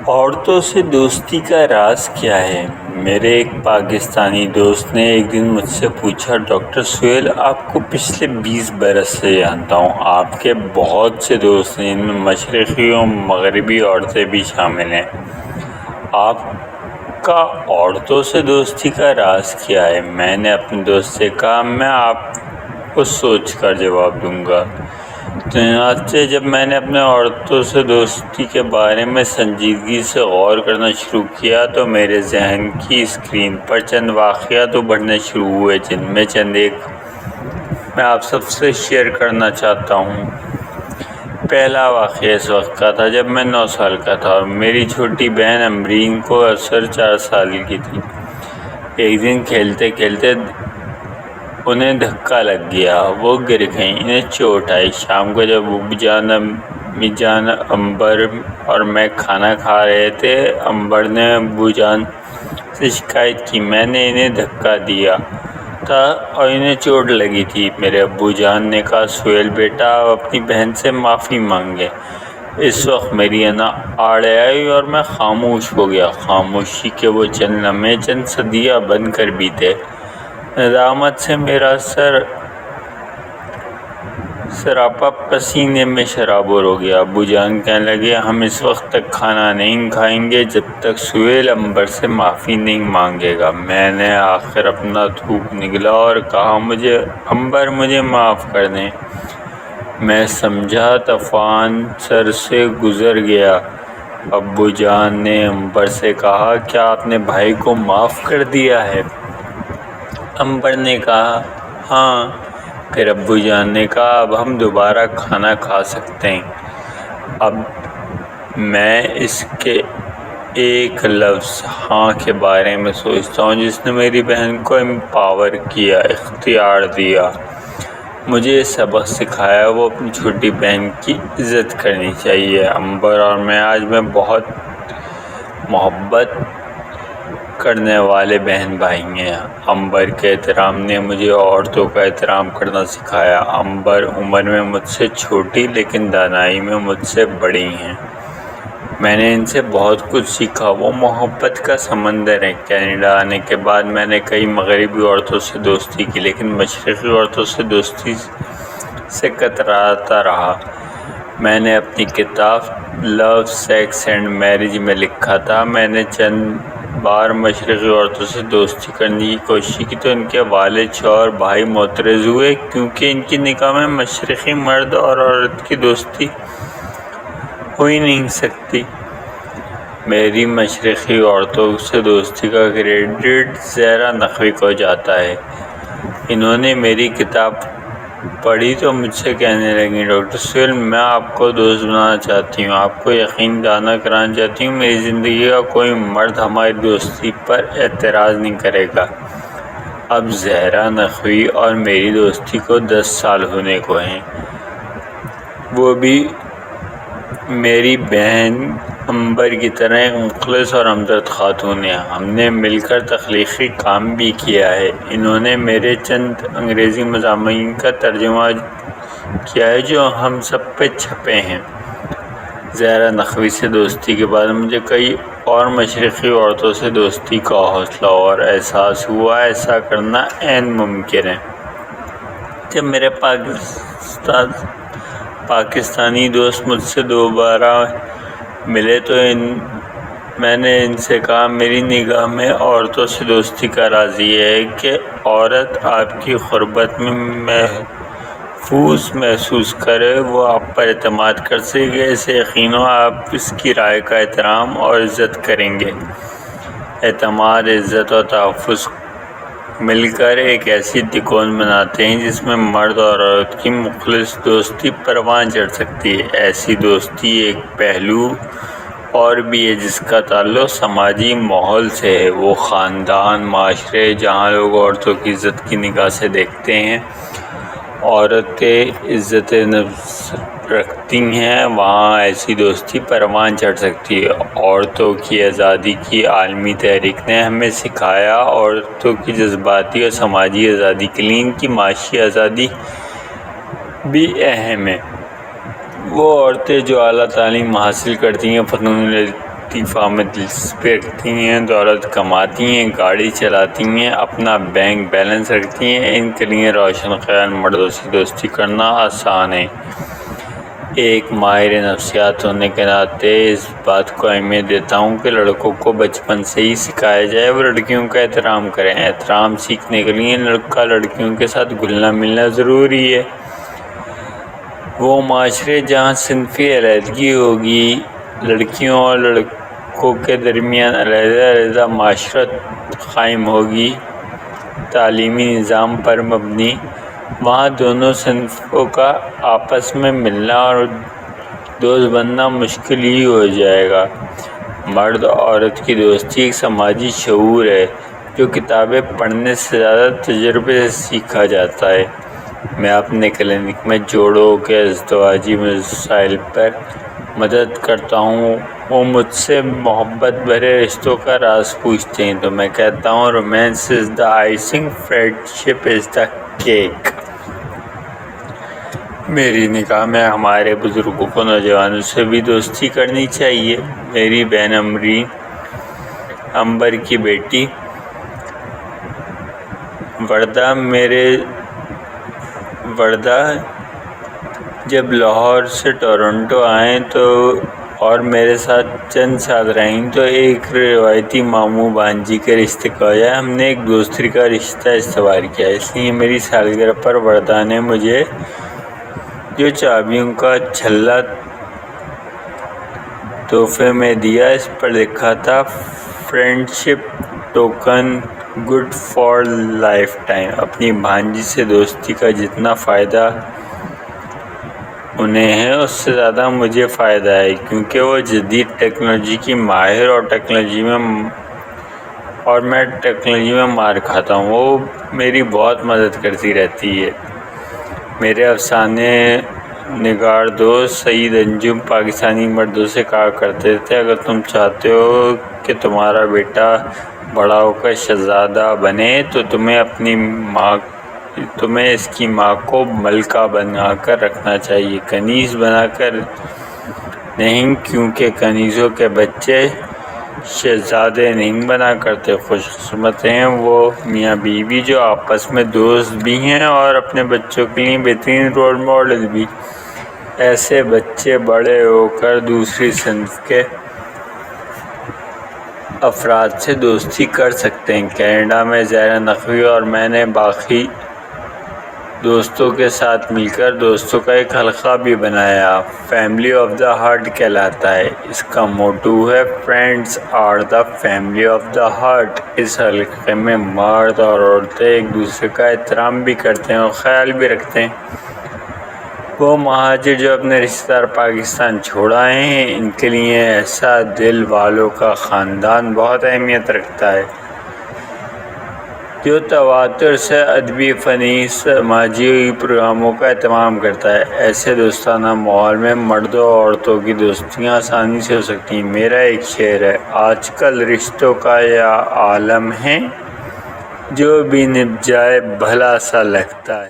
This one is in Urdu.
عورتوں سے دوستی کا راز کیا ہے؟ میرے ایک پاکستانی دوست نے ایک دن مجھ سے پوچھا، ڈاکٹر سہیل، آپ کو پچھلے 20 برس سے جانتا ہوں، آپ کے بہت سے دوست ہیں، ان میں مشرقی اور مغربی عورتیں بھی شامل ہیں، آپ کا عورتوں سے دوستی کا راز کیا ہے؟ میں نے اپنے دوست سے کہا، میں آپ کو سوچ کر جواب دوں گا۔ چنانچہ جب میں نے اپنے عورتوں سے دوستی کے بارے میں سنجیدگی سے غور کرنا شروع کیا تو میرے ذہن کی اسکرین پر چند واقعات ابھرنے شروع ہوئے، جن میں چند ایک میں آپ سب سے شیئر کرنا چاہتا ہوں۔ پہلا واقعہ اس وقت کا تھا جب میں 9 سال کا تھا اور میری چھوٹی بہن امبرین کو اثر 4 سال کی تھی۔ ایک دن کھیلتے کھیلتے انہیں دھکا لگ گیا، وہ گر گئیں، انہیں چوٹ آئی۔ شام کو جب ابو جان، امی جان، امبر اور میں کھانا کھا رہے تھے، امبر نے ابو جان سے شکایت کی، میں نے انہیں دھکا دیا تھا اور انہیں چوٹ لگی تھی۔ میرے ابو جان نے کہا، سہیل بیٹا، آپ اپنی بہن سے معافی مانگیں۔ اس وقت میری انا آڑے آئی اور میں خاموش ہو گیا۔ خاموشی کے وہ چند لمحے چند صدیاں بن کر بیتے۔ ندامت سے میرا سراپا پسینے میں شرابور ہو گیا۔ ابو جان کہنے لگے، ہم اس وقت تک کھانا نہیں کھائیں گے جب تک سہیل امبر سے معافی نہیں مانگے گا۔ میں نے آخر اپنا تھوک نگلا اور کہا، امبر مجھے معاف کر دیں۔ میں سمجھا طوفان سر سے گزر گیا۔ ابو جان نے امبر سے کہا، کیا آپ نے بھائی کو معاف کر دیا ہے؟ امبر نے کہا، ہاں۔ پھر ابو جان نے کہا، اب ہم دوبارہ کھانا کھا سکتے ہیں۔ اب میں اس کے ایک لفظ ہاں کے بارے میں سوچتا ہوں جس نے میری بہن کو امپاور کیا، اختیار دیا، مجھے یہ سبق سکھایا، وہ اپنی چھوٹی بہن کی عزت کرنی چاہیے۔ امبر اور میں بہت محبت کرنے والے بہن بھائی ہیں۔ امبر کے احترام نے مجھے عورتوں کا احترام کرنا سکھایا۔ امبر عمر میں مجھ سے چھوٹی لیکن دانائی میں مجھ سے بڑی ہیں۔ میں نے ان سے بہت کچھ سیکھا۔ وہ محبت کا سمندر ہے۔ کینیڈا آنے کے بعد میں نے کئی مغربی عورتوں سے دوستی کی، لیکن مشرقی عورتوں سے دوستی سے کتراتا رہا۔ میں نے اپنی کتاب لو، سیکس اینڈ میرج میں لکھا تھا، میں نے چند بار مشرقی عورتوں سے دوستی کرنے کی کوشش کی تو ان کے والد، شوہر، بھائی معترض ہوئے، کیونکہ ان کی نگاہ میں مشرقی مرد اور عورت کی دوستی ہو ہی نہیں سکتی۔ میری مشرقی عورتوں سے دوستی کا کریڈٹ زہرا نقوی کو جاتا ہے۔ انہوں نے میری کتاب پڑھی تو مجھ سے کہنے لگیں، ڈاکٹر سہیل، میں آپ کو دوست بنانا چاہتی ہوں، آپ کو یقین دانا کرانا چاہتی ہوں، میری زندگی کا کوئی مرد ہماری دوستی پر اعتراض نہیں کرے گا۔ اب زہرا نقوی اور میری دوستی کو 10 سال ہونے کو ہیں۔ وہ بھی میری بہن امبر کی طرح ایک مخلص اور ہمدرد خاتون ہے۔ ہم نے مل کر تخلیقی کام بھی کیا ہے۔ انہوں نے میرے چند انگریزی مضامین کا ترجمہ کیا ہے جو ہم سب پہ چھپے ہیں۔ زہرا نقوی سے دوستی کے بعد مجھے کئی اور مشرقی عورتوں سے دوستی کا حوصلہ اور احساس ہوا۔ ایسا کرنا عین ممکن ہے۔ جب میرے پاکستانی دوست مجھ سے دوبارہ ملے تو میں نے ان سے کہا، میری نگاہ میں عورتوں سے دوستی کا راز یہ ہے کہ عورت آپ کی قربت میں محفوظ محسوس کرے، وہ آپ پر اعتماد کر سکے، اسے یقین ہو آپ اس کی رائے کا احترام اور عزت کریں گے۔ اعتماد، عزت اور تحفظ مل کر ایک ایسی تکون بناتے ہیں جس میں مرد اور عورت کی مخلص دوستی پروان چڑھ سکتی ہے۔ ایسی دوستی ایک پہلو اور بھی ہے جس کا تعلق سماجی ماحول سے ہے۔ وہ خاندان، معاشرے جہاں لوگ عورتوں کی عزت کی نگاہ سے دیکھتے ہیں، عورتیں عزت نفس رکھتی ہیں، وہاں ایسی دوستی پروان چڑھ سکتی ہے۔ عورتوں کی آزادی کی عالمی تحریک نے ہمیں سکھایا، عورتوں کی جذباتی اور سماجی آزادی کے لیے ان کی معاشی آزادی بھی اہم ہے۔ وہ عورتیں جو اعلیٰ تعلیم حاصل کرتی ہیں، فنون تجارتی فارم میں دلچسپی رکھتی ہیں، دولت کماتی ہیں، گاڑی چلاتی ہیں، اپنا بینک بیلنس رکھتی ہیں، ان کے لیے روشن خیال مردوں سے دوستی کرنا آسان ہے۔ ایک ماہر نفسیات ہونے کے ناطے اس بات کو اہمیت دیتا ہوں کہ لڑکوں کو بچپن سے ہی سکھایا جائے وہ لڑکیوں کا احترام کریں۔ احترام سیکھنے کے لیے لڑکا لڑکیوں کے ساتھ گھلنا ملنا ضروری ہے۔ وہ معاشرے جہاں صنفی علیحدگی ہوگی، لڑکیوں اور لڑکوں کے درمیان علیحدہ معاشرت قائم ہوگی، تعلیمی نظام پر مبنی، وہاں دونوں صنفوں کا آپس میں ملنا اور دوست بننا مشکل ہی ہو جائے گا۔ مرد اور عورت کی دوستی ایک سماجی شعور ہے جو کتابیں پڑھنے سے زیادہ تجربے سے سیکھا جاتا ہے۔ میں اپنے کلینک میں جوڑوں کے ازدواجی مسائل پر مدد کرتا ہوں۔ وہ مجھ سے محبت بھرے رشتوں کا راز پوچھتے ہیں تو میں کہتا ہوں romance is the icing, friendship is the cake. میری نگاہ میں ہمارے بزرگوں کو نوجوانوں سے بھی دوستی کرنی چاہیے۔ میری بہن امبر کی بیٹی وردہ جب لاہور سے ٹورنٹو آئیں تو اور میرے ساتھ چند سال رہیں تو ایک روایتی ماموں بھانجی کے رشتے کا وجہ ہم نے ایک دوستی کا رشتہ استوار کیا۔ اس لیے میری سالگرہ پر وردہ نے مجھے جو چابیوں کا چھلا تحفے میں دیا، اس پر لکھا تھا friendship token good for life time. اپنی بھانجی سے دوستی کا جتنا فائدہ انہیں ہے اس سے زیادہ مجھے فائدہ ہے، کیونکہ وہ جدید ٹیکنالوجی کی ماہر اور میں ٹیکنالوجی میں مار کھاتا ہوں۔ وہ میری بہت مدد کرتی رہتی ہے۔ میرے افسانے نگار دوست سعید انجم پاکستانی مردوں سے کہا کرتے تھے، اگر تم چاہتے ہو کہ تمہارا بیٹا بڑا ہو کر شہزادہ بنے تو تمہیں اس کی ماں کو ملکہ بنا کر رکھنا چاہیے، کنیز بنا کر نہیں، کیونکہ کنیزوں کے بچے شہزادے نہیں بنا کرتے۔ خوش قسمت ہیں وہ میاں بیوی جو آپس میں دوست بھی ہیں اور اپنے بچوں کے لیے بہترین رول ماڈل بھی۔ ایسے بچے بڑے ہو کر دوسری صنف کے افراد سے دوستی کر سکتے ہیں۔ کینیڈا میں زہرا نقوی اور میں نے باقی دوستوں کے ساتھ مل کر دوستوں کا ایک حلقہ بھی بنایا، فیملی آف دا ہارٹ کہلاتا ہے۔ اس کا موٹو ہے friends are the family of the heart. اس حلقے میں مرد اور عورتیں ایک دوسرے کا احترام بھی کرتے ہیں اور خیال بھی رکھتے ہیں۔ وہ مہاجر جو اپنے رشتہ دار پاکستان چھوڑ آئے ہیں، ان کے لیے ایسا دل والوں کا خاندان بہت اہمیت رکھتا ہے جو تواتر سے ادبی، فنی، سماجی پروگراموں کا اہتمام کرتا ہے۔ ایسے دوستانہ ماحول میں مردوں اور عورتوں کی دوستیاں آسانی سے ہو سکتی ہیں۔ میرا ایک شعر ہے، آج کل رشتوں کا یہ عالم ہے جو بھی نبھ جائے بھلا سا لگتا ہے۔